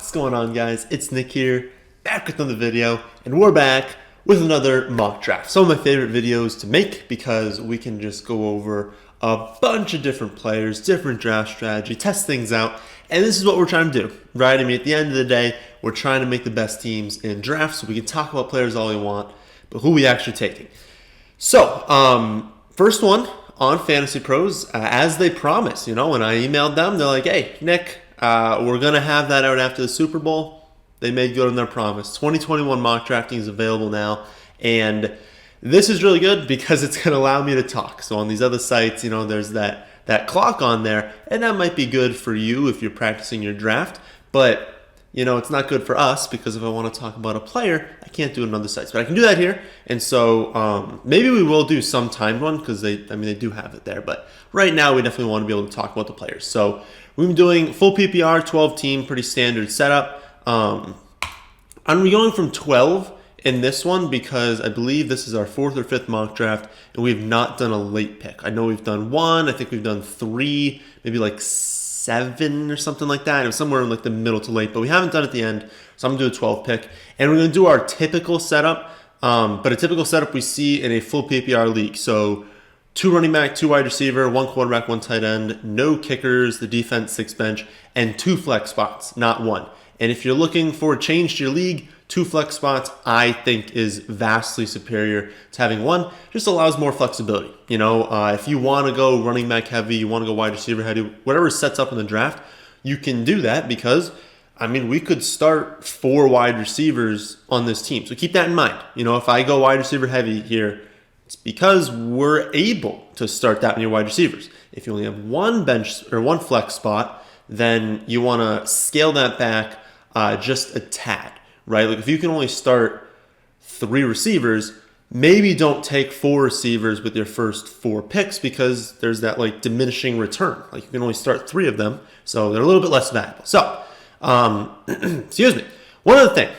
What's going on, guys? It's Nick here, back with another video, and we're back with another mock draft. Some of my favorite videos to make because we can just go over a bunch of different players, different draft strategy, test things out, and this is what we're trying to do, right? I mean, at the end of the day, we're trying to make the best teams in drafts, so we can talk about players all we want, but who we actually taking. So, first one on FantasyPros, as they promised, when I emailed them, they're like, hey, Nick, we're going to have that out after the Super Bowl. They made good on their promise. 2021 mock drafting is available now, and this is really good because it's going to allow me to talk. So on these other sites, there's that clock on there, and that might be good for you if you're practicing your draft, but it's not good for us because if I want to talk about a player, I can't do it on other sites. But I can do that here. And so maybe we will do some timed one because they do have it there. But right now, we definitely want to be able to talk about the players. So we've been doing full PPR, 12-team, pretty standard setup. I'm going from 12 in this one because I believe this is our 4th or 5th mock draft, and we have not done a late pick. I know we've done 1. I think we've done 3, maybe like 7 or something like that. It was somewhere in like the middle to late, but we haven't done it at the end. So I'm going to do a 12 pick, and we're going to do our typical setup, but a typical setup we see in a full PPR league. So 2 running back, 2 wide receiver, 1 quarterback, 1 tight end, no kickers, the defense 6 bench, and 2 flex spots, not 1. And if you're looking for a change to your league, 2 flex spots I think is vastly superior to having 1. Just allows more flexibility. If you want to go running back heavy, you want to go wide receiver heavy, whatever sets up in the draft, you can do that because, we could start 4 wide receivers on this team. So keep that in mind. If I go wide receiver heavy here, it's because we're able to start that in your wide receivers. If you only have 1 bench or 1 flex spot, then you want to scale that back just a tad. Right? Like if you can only start 3 receivers, maybe don't take 4 receivers with your first 4 picks because there's that like diminishing return. Like you can only start 3 of them, so they're a little bit less valuable. So, excuse me. One other thing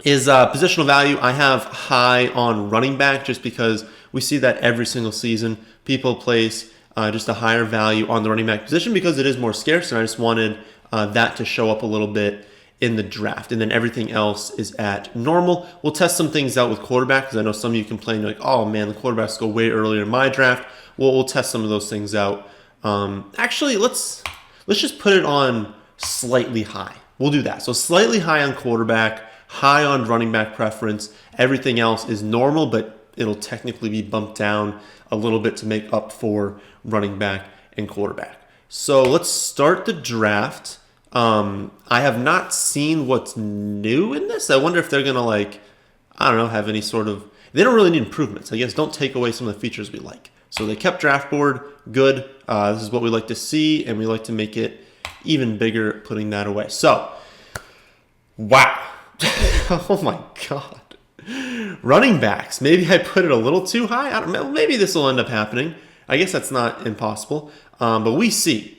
is positional value. I have high on running back just because we see that every single season. People place just a higher value on the running back position because it is more scarce, and I just wanted that to show up a little bit in the draft, and then everything else is at normal. We'll test some things out with quarterback because I know some of you complain like, oh man, the quarterbacks go way earlier in my draft. Well, we'll test some of those things out. Actually, let's just put it on slightly high. We'll do that. So slightly high on quarterback, high on running back preference. Everything else is normal, but it'll technically be bumped down a little bit to make up for running back and quarterback. So let's start the draft. I have not seen what's new in this. I wonder if they're going to have any sort of, they don't really need improvements. I guess don't take away some of the features we like. So they kept draft board, good. This is what we like to see, and we like to make it even bigger, putting that away. So, wow. Oh my God. Running backs. Maybe I put it a little too high. I don't know. Maybe this will end up happening. I guess that's not impossible. But we see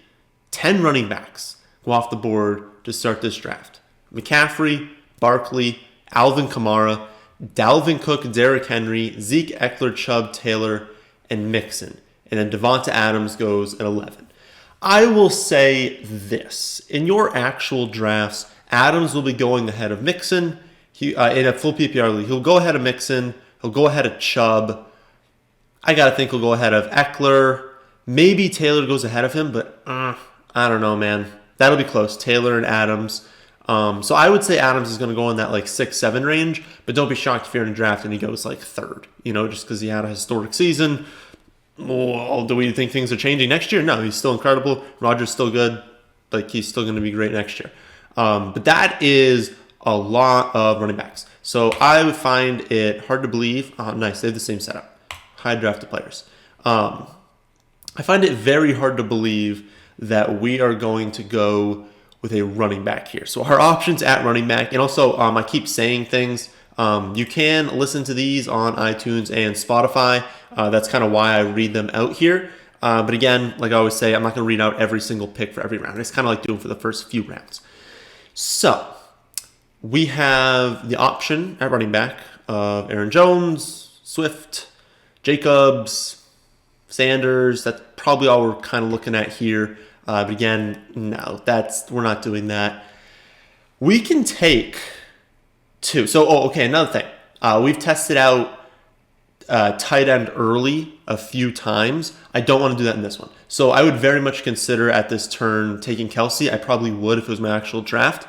10 running backs go off the board to start this draft. McCaffrey, Barkley, Alvin Kamara, Dalvin Cook, Derrick Henry, Zeke, Eckler, Chubb, Taylor, and Mixon. And then Devonta Adams goes at 11. I will say this. In your actual drafts, Adams will be going ahead of Mixon. In a full PPR league, he'll go ahead of Mixon. He'll go ahead of Chubb. I got to think he'll go ahead of Eckler. Maybe Taylor goes ahead of him, but I don't know, man. That'll be close. Taylor and Adams. So I would say Adams is going to go in that like 6-7 range, but don't be shocked if you're in a draft and he goes like 3rd, just because he had a historic season. Well, do we think things are changing next year? No, he's still incredible. Rodgers still good. Like he's still going to be great next year. But that is a lot of running backs. So I would find it hard to believe. Nice. They have the same setup. High drafted players. I find it very hard to believe that we are going to go with a running back here. So our options at running back, and also I keep saying things. You can listen to these on iTunes and Spotify. That's kind of why I read them out here. But again, like I always say, I'm not going to read out every single pick for every round. It's kind of like doing for the first few rounds. So we have the option at running back of Aaron Jones, Swift, Jacobs, Sanders. That's probably all we're kind of looking at here. But again, no, we're not doing that. We can take two. So, okay, another thing. We've tested out tight end early a few times. I don't want to do that in this one. So I would very much consider at this turn taking Kelsey. I probably would if it was my actual draft.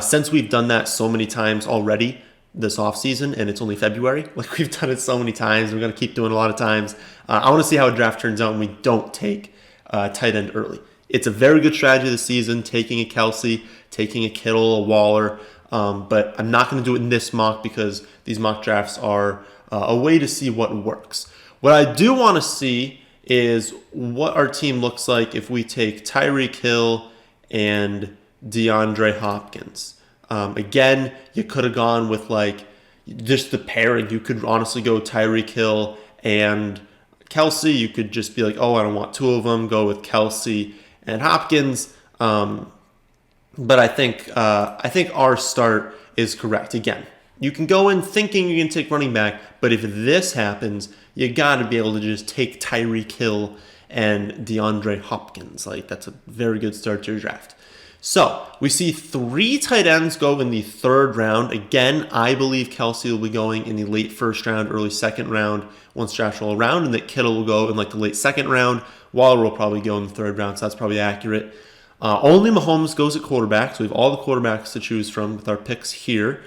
Since we've done that so many times already this offseason, and it's only February, like we've done it so many times, we're going to keep doing it a lot of times. I want to see how a draft turns out when we don't take tight end early. It's a very good strategy this season, taking a Kelsey, taking a Kittle, a Waller, but I'm not going to do it in this mock because these mock drafts are a way to see what works. What I do want to see is what our team looks like if we take Tyreek Hill and DeAndre Hopkins. Again, you could have gone with like just the pairing. You could honestly go Tyreek Hill and Kelsey. You could just be like, oh, I don't want two of them. Go with Kelsey and Hopkins. But I think our start is correct. Again, you can go in thinking you can take running back, but if this happens, you got to be able to just take Tyreek Hill and DeAndre Hopkins. Like, that's a very good start to your draft. So we see 3 tight ends go in the 3rd round. Again, I believe Kelsey will be going in the late 1st round, early 2nd round once drafts roll around, and that Kittle will go in like the late 2nd round. Waller will probably go in the 3rd round, so that's probably accurate. Only Mahomes goes at quarterback, so we have all the quarterbacks to choose from with our picks here.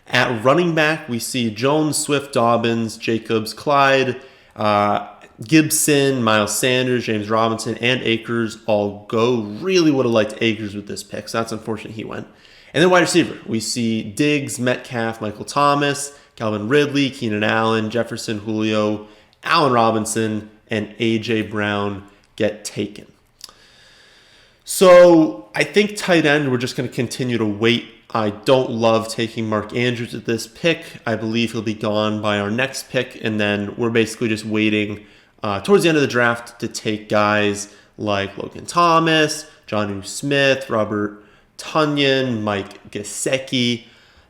At running back, we see Jones, Swift, Dobbins, Jacobs, Clyde, Gibson, Miles Sanders, James Robinson, and Akers all go. Really would have liked Akers with this pick, so that's unfortunate he went. And then wide receiver, we see Diggs, Metcalf, Michael Thomas, Calvin Ridley, Keenan Allen, Jefferson, Julio, Allen Robinson, and A.J. Brown get taken. So I think tight end, we're just going to continue to wait. I don't love taking Mark Andrews at this pick. I believe he'll be gone by our next pick, and then we're basically just waiting towards the end of the draft to take guys like Logan Thomas, Jonnu Smith, Robert Tonyan, Mike Gesicki,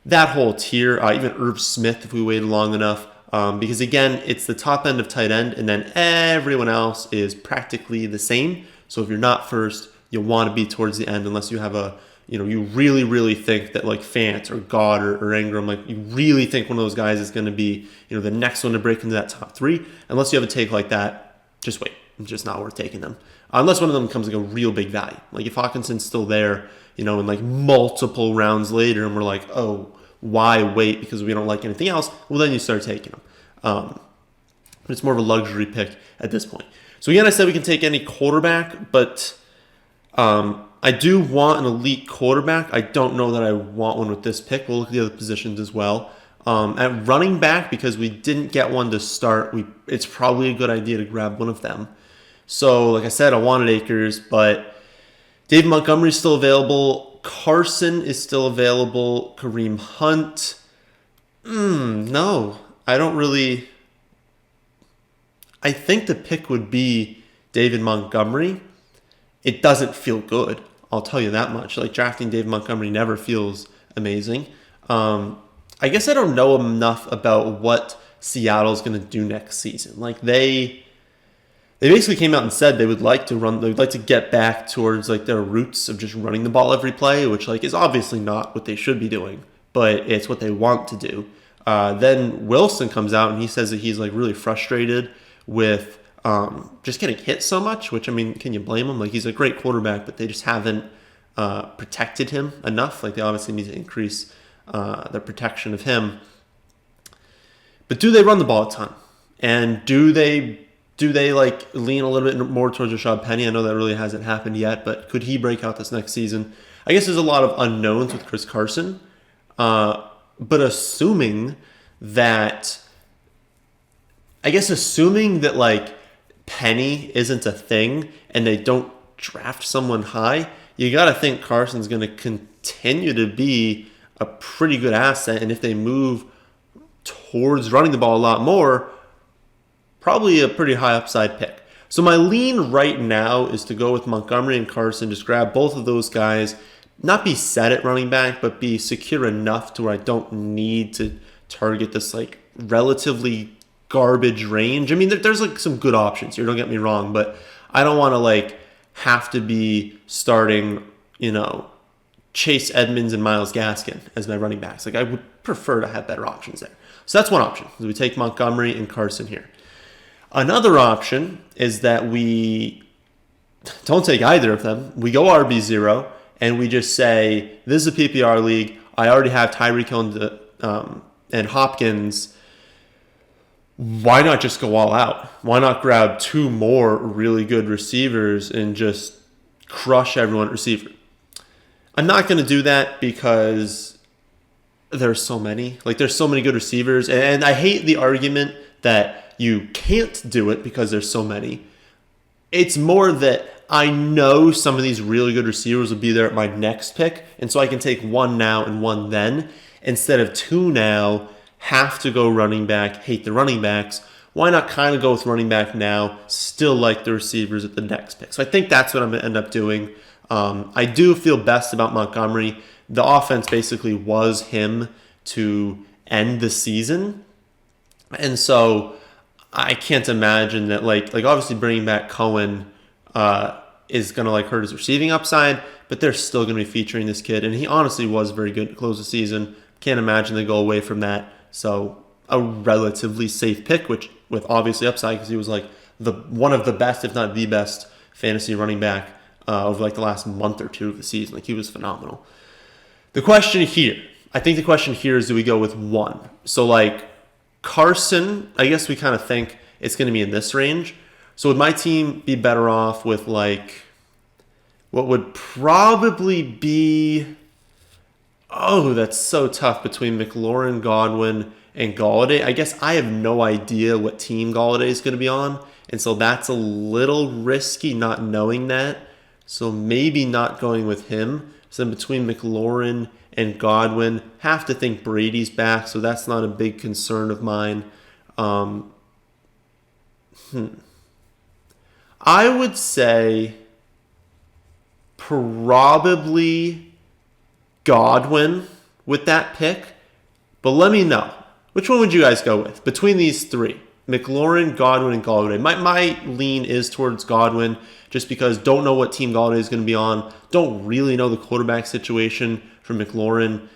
that whole tier, even Irv Smith if we waited long enough. Because again, it's the top end of tight end, and then everyone else is practically the same. So if you're not first, you want to be towards the end unless you have you really, really think that like Fant or Goddard or Ingram, like you really think one of those guys is going to be, the next one to break into that top 3. Unless you have a take like that, just wait. It's just not worth taking them. Unless one of them comes like a real big value. Like if Hawkinson's still there, in like multiple rounds later and we're like, oh, why wait because we don't like anything else? Well, then you start taking them. But it's more of a luxury pick at this point. So again, I said we can take any quarterback, but I do want an elite quarterback. I don't know that I want one with this pick. We'll look at the other positions as well. At running back, because we didn't get one to start, it's probably a good idea to grab one of them. So, like I said, I wanted Akers, but Dave Montgomery is still available. Carson is still available. Kareem Hunt. No, I don't really. I think the pick would be David Montgomery. It doesn't feel good. I'll tell you that much. Like drafting Dave Montgomery never feels amazing. I guess I don't know enough about what Seattle's going to do next season. Like they basically came out and said they would like to get back towards like their roots of just running the ball every play, which like is obviously not what they should be doing, but it's what they want to do. Then Wilson comes out and he says that he's like really frustrated with just getting hit so much, which, I mean, can you blame him? Like, he's a great quarterback, but they just haven't protected him enough. Like, they obviously need to increase their protection of him. But do they run the ball a ton? And do they like lean a little bit more towards Rashad Penny? I know that really hasn't happened yet, but could he break out this next season? I guess there's a lot of unknowns with Chris Carson. But assuming that like Penny isn't a thing and they don't draft someone high, you got to think Carson's going to continue to be a pretty good asset. And if they move towards running the ball a lot more, probably a pretty high upside pick. So my lean right now is to go with Montgomery and Carson. Just grab both of those guys, not be set at running back, but be secure enough to where I don't need to target this like relatively garbage range. I mean, there's like some good options here, don't get me wrong, but I don't want to like have to be starting, Chase Edmonds and Myles Gaskin as my running backs. Like, I would prefer to have better options there. So that's one option. We take Montgomery and Carson here. Another option is that we don't take either of them. We go RB0 and we just say, this is a PPR league. I already have Tyreek Hill and Hopkins. Why not just go all out? Why not grab 2 more really good receivers and just crush everyone at receiver? I'm not going to do that because there's so many. Like, there's so many good receivers. And I hate the argument that you can't do it because there's so many. It's more that I know some of these really good receivers will be there at my next pick. And so I can take 1 now and 1 then. Instead of 2 now, have to go running back, hate the running backs. Why not kind of go with running back now, still like the receivers at the next pick? So I think that's what I'm going to end up doing. I do feel best about Montgomery. The offense basically was him to end the season. And so I can't imagine that, like obviously bringing back Cohen is going to like hurt his receiving upside, but they're still going to be featuring this kid. And he honestly was very good to close the season. Can't imagine they go away from that. So a relatively safe pick, which with obviously upside because he was like one of the best, if not the best, fantasy running back over like the last month or 2 of the season. Like, he was phenomenal. The question here is, do we go with 1? So like Carson, I guess we kind of think it's going to be in this range. So would my team be better off with like what would probably be, that's so tough between McLaurin, Godwin, and Golladay. I guess I have no idea what team Golladay is going to be on. And so that's a little risky not knowing that. So maybe not going with him. So then between McLaurin and Godwin, have to think Brady's back. So that's not a big concern of mine. I would say probably Godwin with that pick. But let me know. Which one would you guys go with between these 3? McLaurin, Godwin, and Golladay. My lean is towards Godwin just because don't know what team Golladay is going to be on. Don't really know the quarterback situation for McLaurin.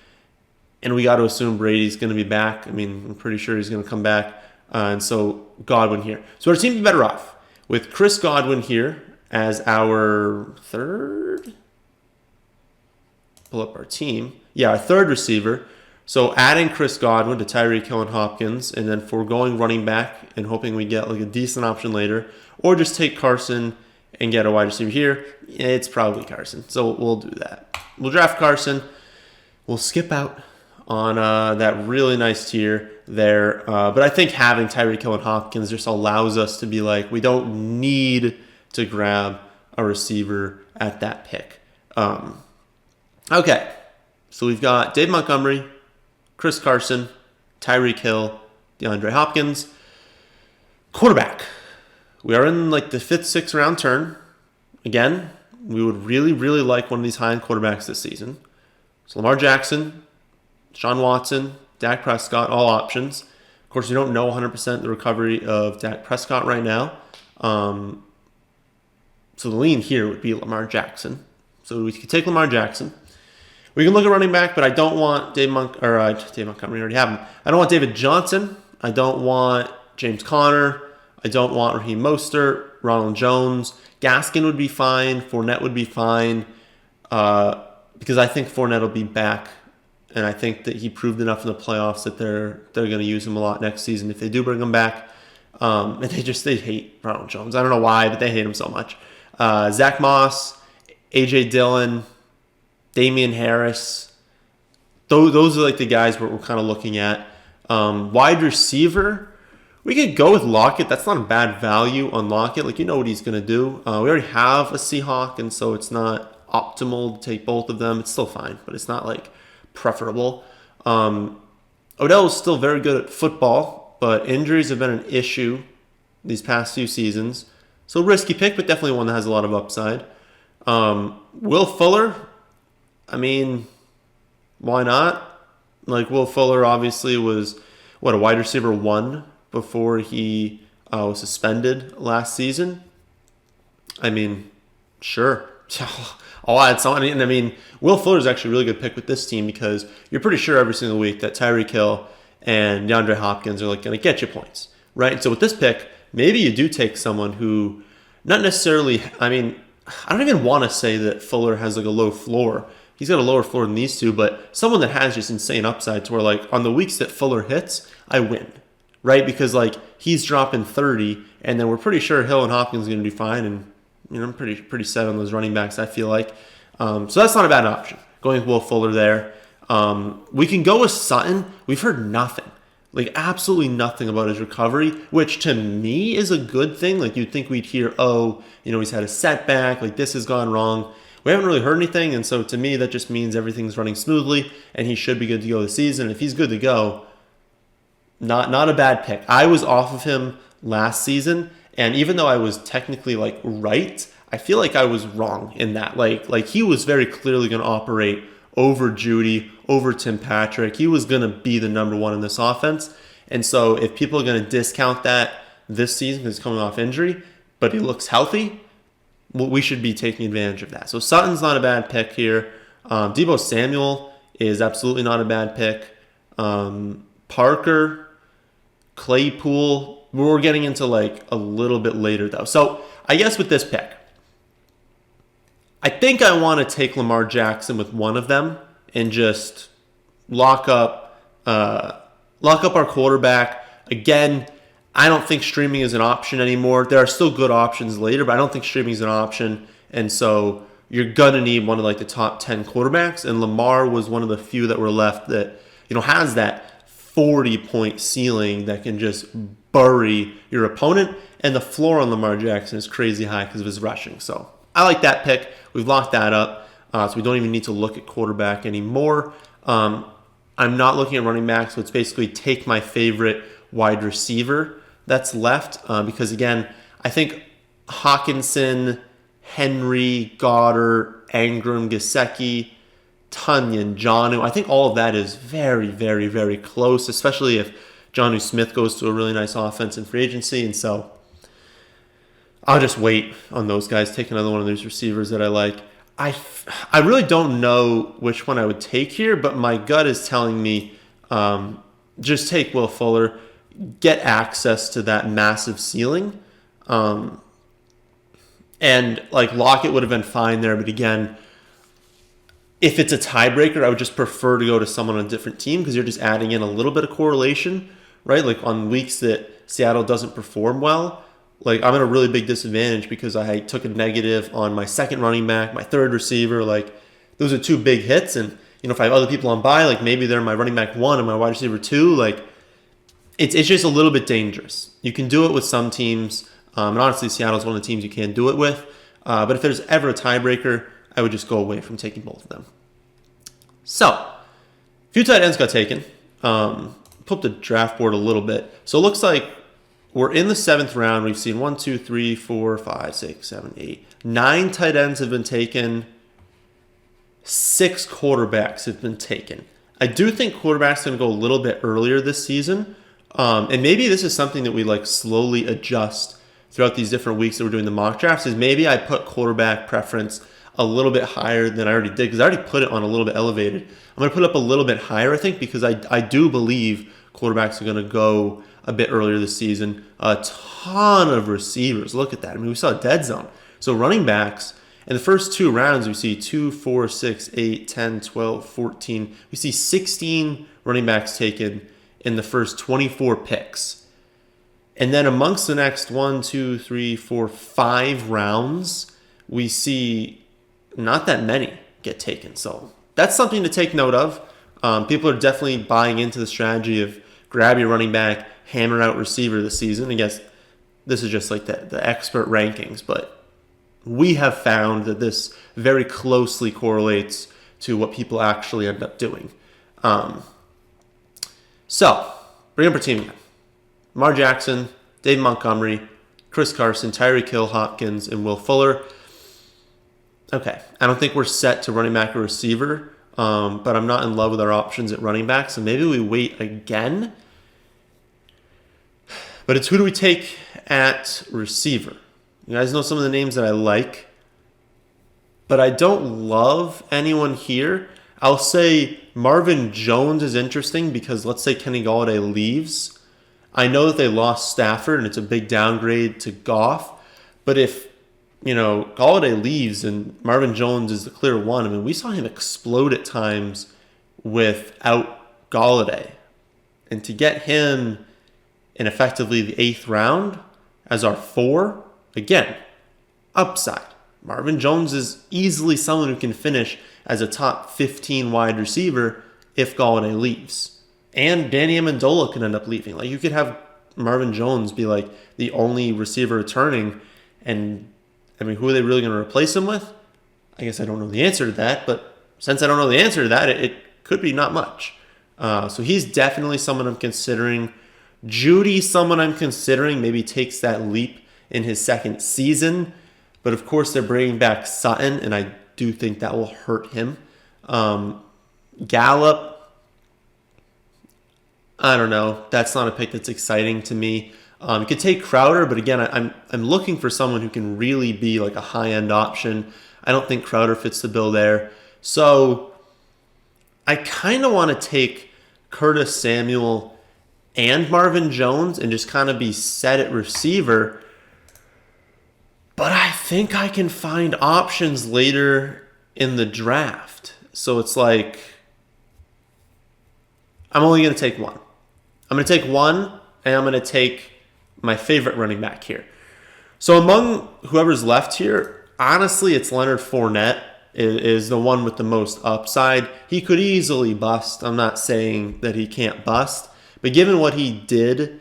And we got to assume Brady's going to be back. I mean, I'm pretty sure he's going to come back. And so Godwin here. So our team would be better off with Chris Godwin here as our 3rd. Pull up our team. Yeah, our 3rd receiver. So adding Chris Godwin to Tyreek Hill and Hopkins, and then foregoing running back and hoping we get like a decent option later, or just take Carson and get a wide receiver here. It's probably Carson, so we'll do that. We'll draft Carson. We'll skip out on that really nice tier there, but I think having Tyreek Hill and Hopkins just allows us to be like, we don't need to grab a receiver at that pick. Okay, so we've got Dave Montgomery, Chris Carson, Tyreek Hill, DeAndre Hopkins. Quarterback. We are in like the 5th, 6th round turn. Again, we would really, really like one of these high-end quarterbacks this season. So Lamar Jackson, Sean Watson, Dak Prescott, all options. Of course, we don't know 100% the recovery of Dak Prescott right now. So the lean here would be Lamar Jackson. So we could take Lamar Jackson. We can look at running back, but I don't want Dave Montgomery. We already have him. I don't want David Johnson. I don't want James Conner. I don't want Raheem Mostert, Ronald Jones. Gaskin would be fine. Fournette would be fine because I think Fournette will be back, and I think that he proved enough in the playoffs that they're going to use him a lot next season if they do bring him back. And they hate Ronald Jones. I don't know why, but they hate him so much. Zach Moss, AJ Dillon, Damian Harris. Those are like the guys we're kind of looking at. Wide receiver, we could go with Lockett. That's not a bad value on Lockett. Like, you know what he's going to do. We already have a Seahawk, and so it's not optimal to take both of them. It's still fine, but it's not like preferable. Odell is still very good at football, but injuries have been an issue these past few seasons. So risky pick, but definitely one that has a lot of upside. Will Fuller, I mean, why not? Like, Will Fuller obviously was, a wide receiver 1 before he was suspended last season. I mean, sure. I'll add someone. And I mean, Will Fuller is actually a really good pick with this team because you're pretty sure every single week that Tyreek Hill and DeAndre Hopkins are like going to get you points, right? And so with this pick, maybe you do take someone who, not necessarily. I mean, I don't even want to say that Fuller has like a low floor. He's got a lower floor than these two, but someone that has just insane upside to where like on the weeks that Fuller hits, I win, right? Because like he's dropping 30, and then we're pretty sure Hill and Hopkins are going to do fine, and I'm pretty set on those running backs. I feel like, so that's not a bad option. Going with Will Fuller there. We can go with Sutton. We've heard nothing, like absolutely nothing about his recovery, which to me is a good thing. Like you'd think we'd hear, he's had a setback, like this has gone wrong. We haven't really heard anything, and so to me that just means everything's running smoothly, and he should be good to go this season. If he's good to go, not a bad pick. I was off of him last season, and even though I was technically like right, I feel like I was wrong in that. Like he was very clearly going to operate over Judy, over Tim Patrick. He was going to be the number one in this offense, and so if people are going to discount that this season because he's coming off injury, but he looks healthy, we should be taking advantage of that. So Sutton's not a bad pick here. Deebo Samuel is absolutely not a bad pick. Parker, Claypool, we're getting into like a little bit later though. So I guess with this pick, I think I want to take Lamar Jackson with one of them and just lock up our quarterback. Again, I don't think streaming is an option anymore. There are still good options later, but I don't think streaming is an option. And so you're going to need one of like the top 10 quarterbacks. And Lamar was one of the few that were left that, has that 40-point ceiling that can just bury your opponent. And the floor on Lamar Jackson is crazy high because of his rushing. So I like that pick. We've locked that up. So we don't even need to look at quarterback anymore. I'm not looking at running back. So it's basically take my favorite wide receiver that's left, because again, I think Hawkinson, Henry, Goddard, Ingram, Gesicki, Tunyon, Jonnu, I think all of that is very, very, very close, especially if Jonnu Smith goes to a really nice offense in free agency. And so I'll just wait on those guys, take another one of these receivers that I like. I really don't know which one I would take here, but my gut is telling me just take Will Fuller, get access to that massive ceiling. And like Lockett would have been fine there, but again, if it's a tiebreaker, I would just prefer to go to someone on a different team because you're just adding in a little bit of correlation, right? Like on weeks that Seattle doesn't perform well, like I'm at a really big disadvantage because I took a negative on my second running back, my third receiver. Like those are two big hits, and if I have other people on bye, like maybe they're my running back 1 and my wide receiver 2, like it's just a little bit dangerous. You can do it with some teams, and honestly, Seattle's one of the teams you can't do it with. But if there's ever a tiebreaker, I would just go away from taking both of them. So, a few tight ends got taken. Pull up the draft board a little bit. So it looks like we're in the 7th round. We've seen 1, 2, 3, 4, 5, 6, 7, 8. 9 tight ends have been taken. 6 quarterbacks have been taken. I do think quarterbacks are going to go a little bit earlier this season. And maybe this is something that we like slowly adjust throughout these different weeks that we're doing the mock drafts, is maybe I put quarterback preference a little bit higher than I already did, because I already put it on a little bit elevated. I'm going to put it up a little bit higher, I think, because I do believe quarterbacks are going to go a bit earlier this season. A ton of receivers. Look at that. I mean, we saw a dead zone. So running backs, in the first 2 rounds, we see 2, 4, 6, 8, 10, 12, 14. We see 16 running backs taken in the first 24 picks. And then amongst the next 1, 2, 3, 4, 5 rounds, we see not that many get taken. So that's something to take note of. People are definitely buying into the strategy of grab your running back, hammer out receiver this season. I guess this is just like the expert rankings, but we have found that this very closely correlates to what people actually end up doing. So, bring up our team again. Lamar Jackson, Dave Montgomery, Chris Carson, Tyreek Hill, Hopkins, and Will Fuller. Okay, I don't think we're set to running back or receiver, but I'm not in love with our options at running back, so maybe we wait again. But it's who do we take at receiver? You guys know some of the names that I like. but I don't love anyone here. I'll say Marvin Jones is interesting because let's say Kenny Golladay leaves. I know that they lost Stafford and it's a big downgrade to Goff, but if Golladay leaves and Marvin Jones is the clear one, I mean, we saw him explode at times without Golladay. And to get him in effectively the 8th round as our 4, again, upside. Marvin Jones is easily someone who can finish as a top 15 wide receiver if Golladay leaves. And Danny Amendola could end up leaving. Like, you could have Marvin Jones be like the only receiver returning, and I mean, who are they really going to replace him with? I guess I don't know the answer to that, but since I don't know the answer to that, it could be not much. So he's definitely someone I'm considering. Judy, someone I'm considering, maybe takes that leap in his second season. But of course, they're bringing back Sutton, and I do think that will hurt him. Gallup, I don't know. That's not a pick that's exciting to me. You could take Crowder, but again, I'm looking for someone who can really be like a high-end option. I don't think Crowder fits the bill there. So I kind of want to take Curtis Samuel and Marvin Jones and just kind of be set at receiver. But I think I can find options later in the draft. So it's like, I'm only going to take one. I'm going to take one, and I'm going to take my favorite running back here. So among whoever's left here, honestly, it's Leonard Fournette is the one with the most upside. He could easily bust. I'm not saying that he can't bust. But given what he did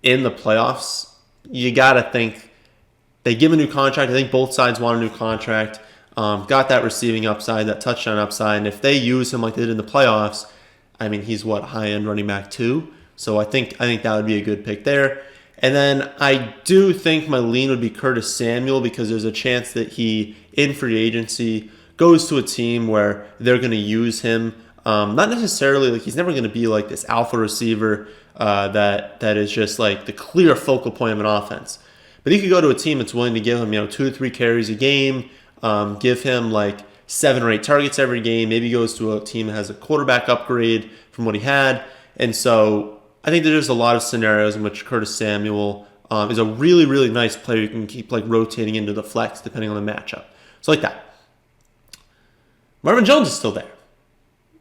in the playoffs, you got to think they give a new contract. I think both sides want a new contract. Got that receiving upside, that touchdown upside. And if they use him like they did in the playoffs, I mean, he's high-end running back too. So I think that would be a good pick there. And then I do think my lean would be Curtis Samuel because there's a chance that he, in free agency, goes to a team where they're going to use him. Not necessarily, like he's never going to be like this alpha receiver that is just like the clear focal point of an offense. But he could go to a team that's willing to give him 2 to 3 carries a game, give him like 7 or 8 targets every game. Maybe he goes to a team that has a quarterback upgrade from what he had. And so I think there's a lot of scenarios in which Curtis Samuel is a really, really nice player you can keep like rotating into the flex depending on the matchup. So like that. Marvin Jones is still there.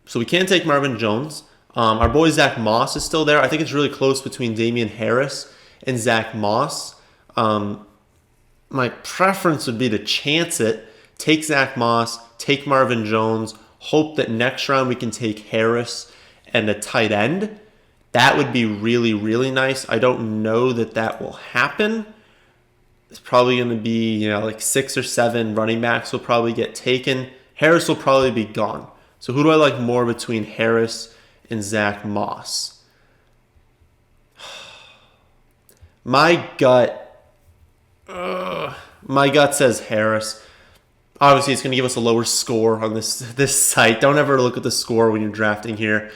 So we can take Marvin Jones. Our boy Zach Moss is still there. I think it's really close between Damian Harris and Zach Moss. My preference would be to chance it, take Zach Moss, take Marvin Jones, hope that next round we can take Harris and a tight end. That would be really, really nice. I don't know that will happen. It's probably going to be, like 6 or 7 running backs will probably get taken. Harris will probably be gone. So who do I like more between Harris and Zach Moss? My gut says Harris. Obviously, it's going to give us a lower score on this site. Don't ever look at the score when you're drafting here.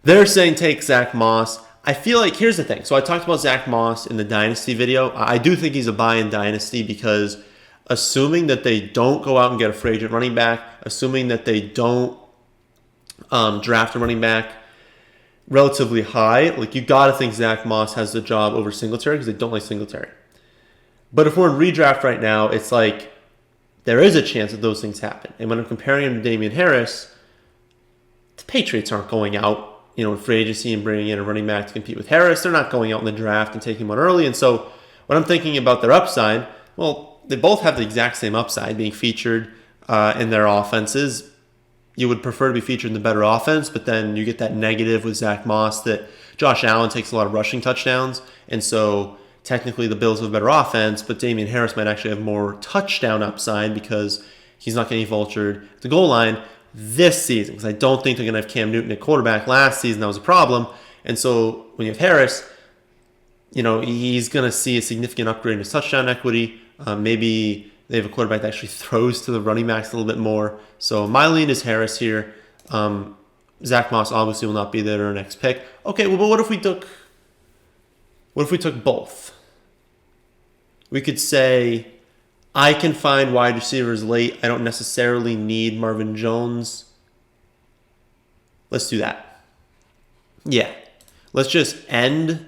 They're saying take Zach Moss. I feel like, here's the thing. So I talked about Zach Moss in the Dynasty video. I do think he's a buy in Dynasty because assuming that they don't go out and get a free agent running back, assuming that they don't draft a running back relatively high, like you got to think Zach Moss has the job over Singletary because they don't like Singletary. But if we're in redraft right now, it's like there is a chance that those things happen. And when I'm comparing him to Damian Harris, the Patriots aren't going out in free agency and bringing in a running back to compete with Harris. They're not going out in the draft and taking one early. And so when I'm thinking about their upside, well, they both have the exact same upside being featured in their offenses. You would prefer to be featured in the better offense, but then you get that negative with Zach Moss that Josh Allen takes a lot of rushing touchdowns. And so technically the Bills have a better offense, but Damian Harris might actually have more touchdown upside because he's not getting vultured at the goal line this season, because I don't think they're going to have Cam Newton at quarterback. Last season, that was a problem. And so when you have Harris, he's going to see a significant upgrade in his touchdown equity. Maybe they have a quarterback that actually throws to the running backs a little bit more. So my lean is Harris here. Zach Moss obviously will not be there in our next pick. Okay, well, but what if we took both? We could say I can find wide receivers late. I don't necessarily need Marvin Jones. Let's do that. Yeah. Let's just end.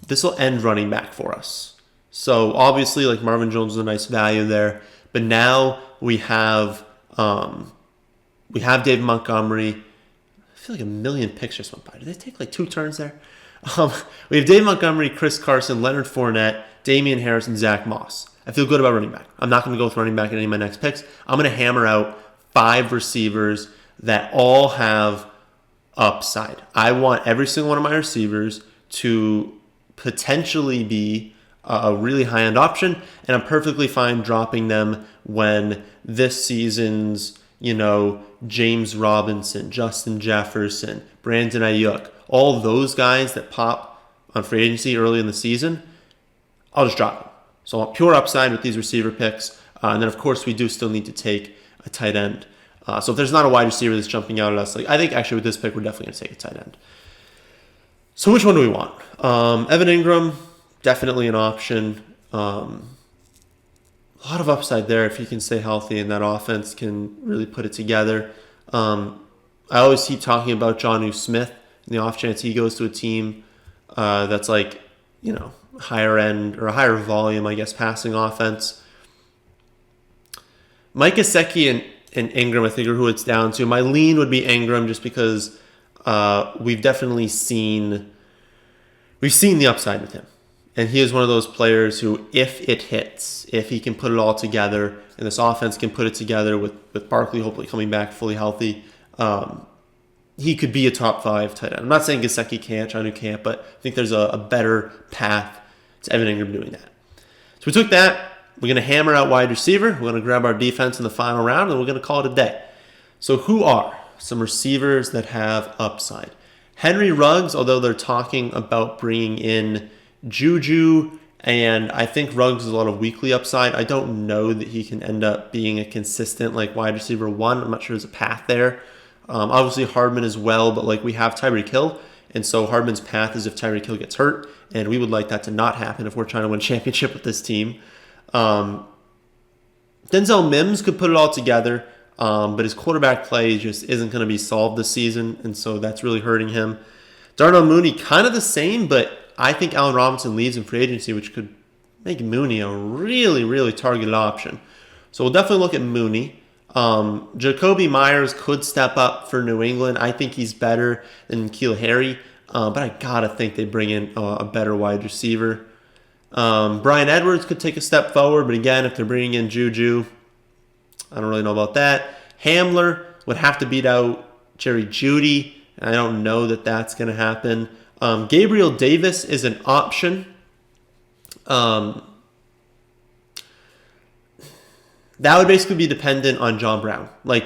This will end running back for us. So obviously, like Marvin Jones is a nice value there. But now we have David Montgomery. I feel like a million picks just went by. Did they take like 2 turns there? We have David Montgomery, Chris Carson, Leonard Fournette, Damian Harris, and Zach Moss. I feel good about running back. I'm not going to go with running back in any of my next picks. I'm going to hammer out 5 receivers that all have upside. I want every single one of my receivers to potentially be a really high-end option, and I'm perfectly fine dropping them when this season's, James Robinson, Justin Jefferson, Brandon Ayuk, all those guys that pop on free agency early in the season, I'll just drop them. So I want pure upside with these receiver picks. And then, of course, we do still need to take a tight end. So if there's not a wide receiver that's jumping out at us, I think actually with this pick, we're definitely going to take a tight end. So which one do we want? Evan Ingram, definitely an option. A lot of upside there if he can stay healthy and that offense can really put it together. I always keep talking about Jonnu Smith in the off chance he goes to a team that's higher end or a higher volume, I guess, passing offense. Mike Gesicki and Ingram, I think, are who it's down to. My lean would be Ingram just because we've definitely seen the upside with him. And he is one of those players who, if it hits, if he can put it all together, and this offense can put it together with Barkley hopefully coming back fully healthy, he could be a top 5 tight end. I'm not saying Gesicki can't, Jonnu can't, but I think there's a better path to Evan Ingram doing that. So we took that. We're going to hammer out wide receiver. We're going to grab our defense in the final round, and we're going to call it a day. So who are some receivers that have upside? Henry Ruggs, although they're talking about bringing in Juju, and I think Ruggs has a lot of weekly upside. I don't know that he can end up being a consistent wide receiver 1. I'm not sure there's a path there. Obviously Hardman as well, but we have Tyreek Hill, and so Hardman's path is if Tyreek Hill gets hurt, and we would like that to not happen if we're trying to win a championship with this team. Denzel Mims could put it all together, but his quarterback play just isn't going to be solved this season, and so that's really hurting him. Darnell Mooney, kind of the same, but I think Allen Robinson leaves in free agency, which could make Mooney a really, really targeted option. So we'll definitely look at Mooney. Jacoby Myers could step up for New England. I think he's better than N'Keal Harry, but I gotta think they bring in a better wide receiver. Bryan Edwards could take a step forward, but again, if they're bringing in Juju, I don't really know about that. Hamler would have to beat out Jerry Jeudy, and I don't know that that's going to happen. Gabriel Davis is an option. That would basically be dependent on John Brown. They're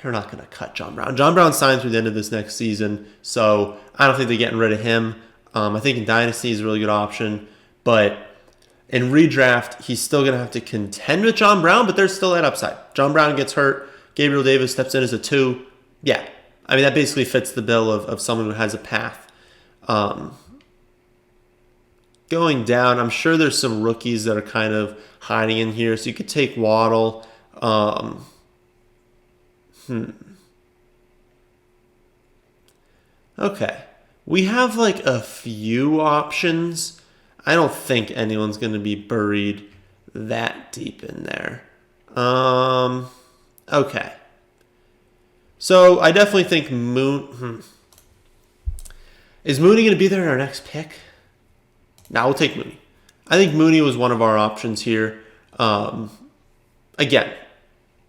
not going to cut John Brown. John Brown signs through the end of this next season, so I don't think they're getting rid of him. I think in Dynasty he's a really good option, but in redraft, he's still going to have to contend with John Brown, but there's still that upside. John Brown gets hurt. Gabriel Davis steps in as a 2. Yeah, I mean, that basically fits the bill of someone who has a path. Going down, I'm sure there's some rookies that are kind of hiding in here, so you could take Waddle. Okay. We have a few options. I don't think anyone's going to be buried that deep in there. Okay. So I definitely think Is Mooney going to be there in our next pick? No, we'll take Mooney. I think Mooney was one of our options here. Again,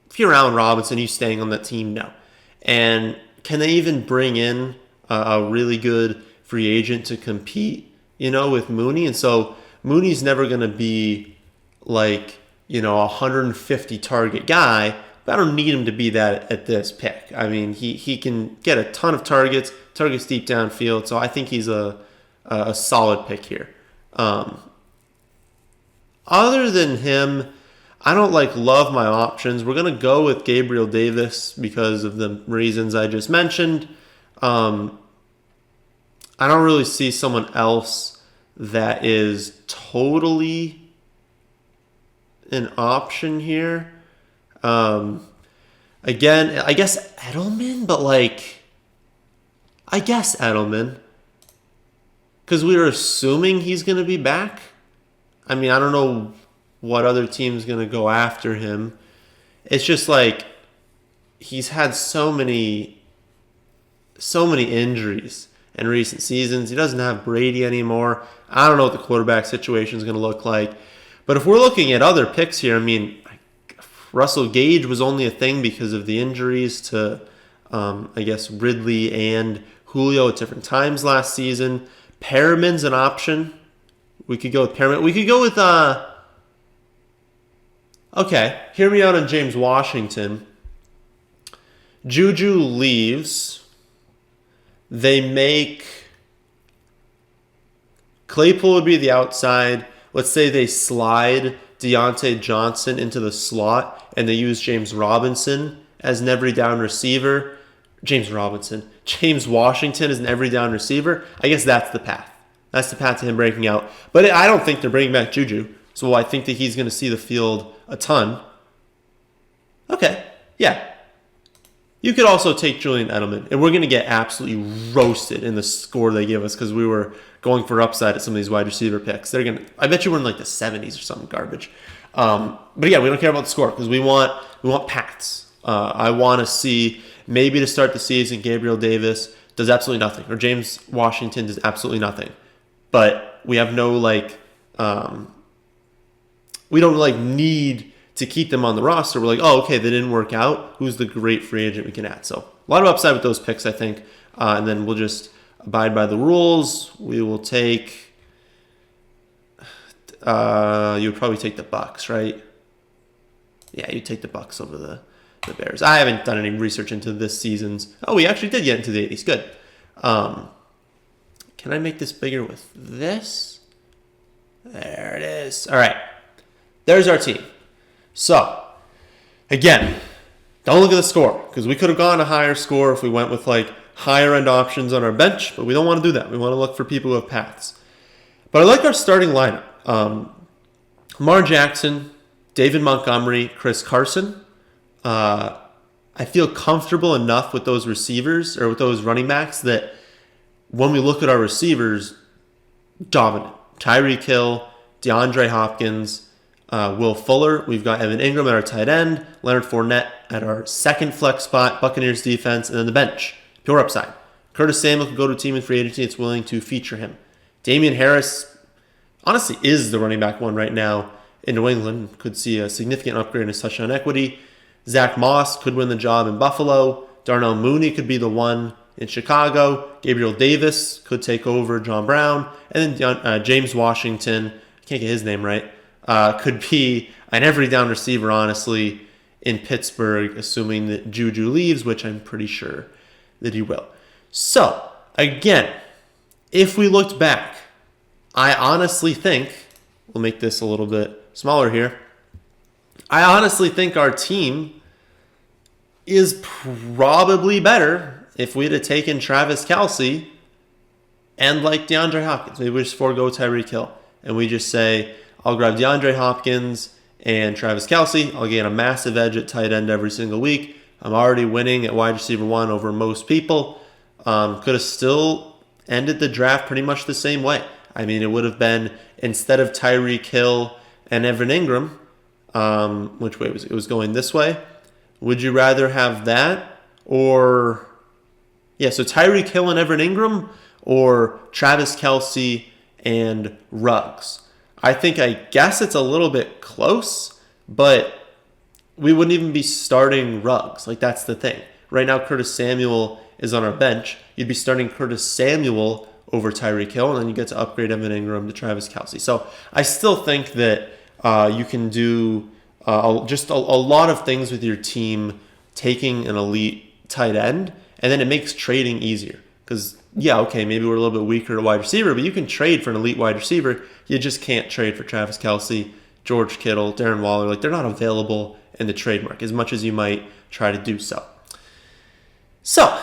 if you're Allen Robinson, you staying on that team? No. And can they even bring in a really good free agent to compete, with Mooney? And so Mooney's never going to be 150 target guy, but I don't need him to be that at this pick. I mean, he can get a ton of targets deep downfield, so I think he's a solid pick here. Other than him, I don't love my options. We're going to go with Gabriel Davis because of the reasons I just mentioned. I don't really see someone else that is totally an option here. Again, I guess Edelman, but like, I guess Edelman. Because we were assuming he's going to be back. I mean, I don't know what other team's going to go after him. It's just like, he's had so many injuries in recent seasons. He doesn't have Brady anymore. I don't know what the quarterback situation is going to look like. But if we're looking at other picks here, I mean, Russell Gage was only a thing because of the injuries to, I guess, Ridley and Julio at different times last season. Perriman's an option. We could go with Perriman. We could go with, okay, hear me out on James Washington. Juju leaves. They make Claypool would be the outside. Let's say they slide Deontay Johnson into the slot and they use James Robinson as an every down receiver. James Washington as an every down receiver. I guess that's the path. That's the path to him breaking out. But I don't think they're bringing back Juju. So I think that he's going to see the field a ton. Okay, yeah. You could also take Julian Edelman, and we're going to get absolutely roasted in the score they give us because we were going for upside at some of these wide receiver picks. I bet you we're in like the 70s or something garbage. But yeah, we don't care about the score because we want paths. I want to see maybe to start the season, Gabriel Davis does absolutely nothing, or James Washington does absolutely nothing. But we have no we don't need to keep them on the roster. We're like, oh, okay, they didn't work out. Who's the great free agent we can add? So a lot of upside with those picks, I think. And then we'll just abide by the rules. We will take, you would probably take the Bucks, right? Yeah, you take the Bucks over the Bears. I haven't done any research into this season's. Oh, we actually did get into the 80s. Good. Can I make this bigger with this? There it is. All right. There's our team. So, again, don't look at the score because we could have gone a higher score if we went with like higher end options on our bench, but we don't want to do that. We want to look for people who have paths. But I like our starting lineup. Lamar Jackson, David Montgomery, Chris Carson. I feel comfortable enough with those receivers or with those running backs that when we look at our receivers, dominant. Tyreek Hill, DeAndre Hopkins, Will Fuller. We've got Evan Ingram at our tight end, Leonard Fournette at our second flex spot, Buccaneers defense, and then the bench. Pure upside. Curtis Samuel could go to a team in free agency that's willing to feature him. Damian Harris, honestly, is the running back one right now in New England. Could see a significant upgrade in his touchdown equity. Zach Moss could win the job in Buffalo. Darnell Mooney could be the one in Chicago. Gabriel Davis could take over John Brown. And then James Washington, I can't get his name right, could be an every down receiver, honestly, in Pittsburgh, assuming that Juju leaves, which I'm pretty sure that he will. So, again, if we looked back, I honestly think, we'll make this a little bit smaller here, I honestly think our team is probably better if we had taken Travis Kelce and like DeAndre Hopkins. Maybe we just forego Tyreek Hill and we just say, I'll grab DeAndre Hopkins and Travis Kelce. I'll gain a massive edge at tight end every single week. I'm already winning at wide receiver 1 over most people. Could have still ended the draft pretty much the same way. I mean, it would have been, instead of Tyreek Hill and Evan Ingram, which way was it? It was going this way. Would you rather have that or, yeah, so Tyreek Hill and Evan Ingram or Travis Kelce and Ruggs? I guess it's a little bit close, but we wouldn't even be starting Ruggs. Like, that's the thing. Right now, Curtis Samuel is on our bench. You'd be starting Curtis Samuel over Tyreek Hill, and then you get to upgrade Evan Ingram to Travis Kelce. So I still think that you can do just a lot of things with your team taking an elite tight end, and then it makes trading easier. Because, yeah, okay, maybe we're a little bit weaker at wide receiver, but you can trade for an elite wide receiver. You just can't trade for Travis Kelce, George Kittle, Darren Waller. Like, they're not available in the trade market as much as you might try to do so. So,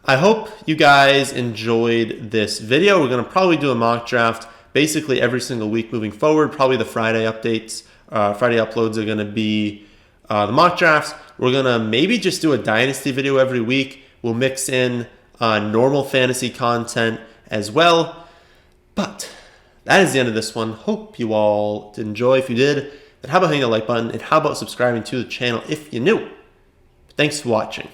I hope you guys enjoyed this video. We're going to probably do a mock draft basically every single week moving forward, probably the Friday updates. Friday uploads are going to be the mock drafts. We're going to maybe just do a dynasty video every week. We'll mix in normal fantasy content as well. But that is the end of this one. Hope you all did enjoy. If you did, then how about hitting the like button? And how about subscribing to the channel if you're new? Thanks for watching.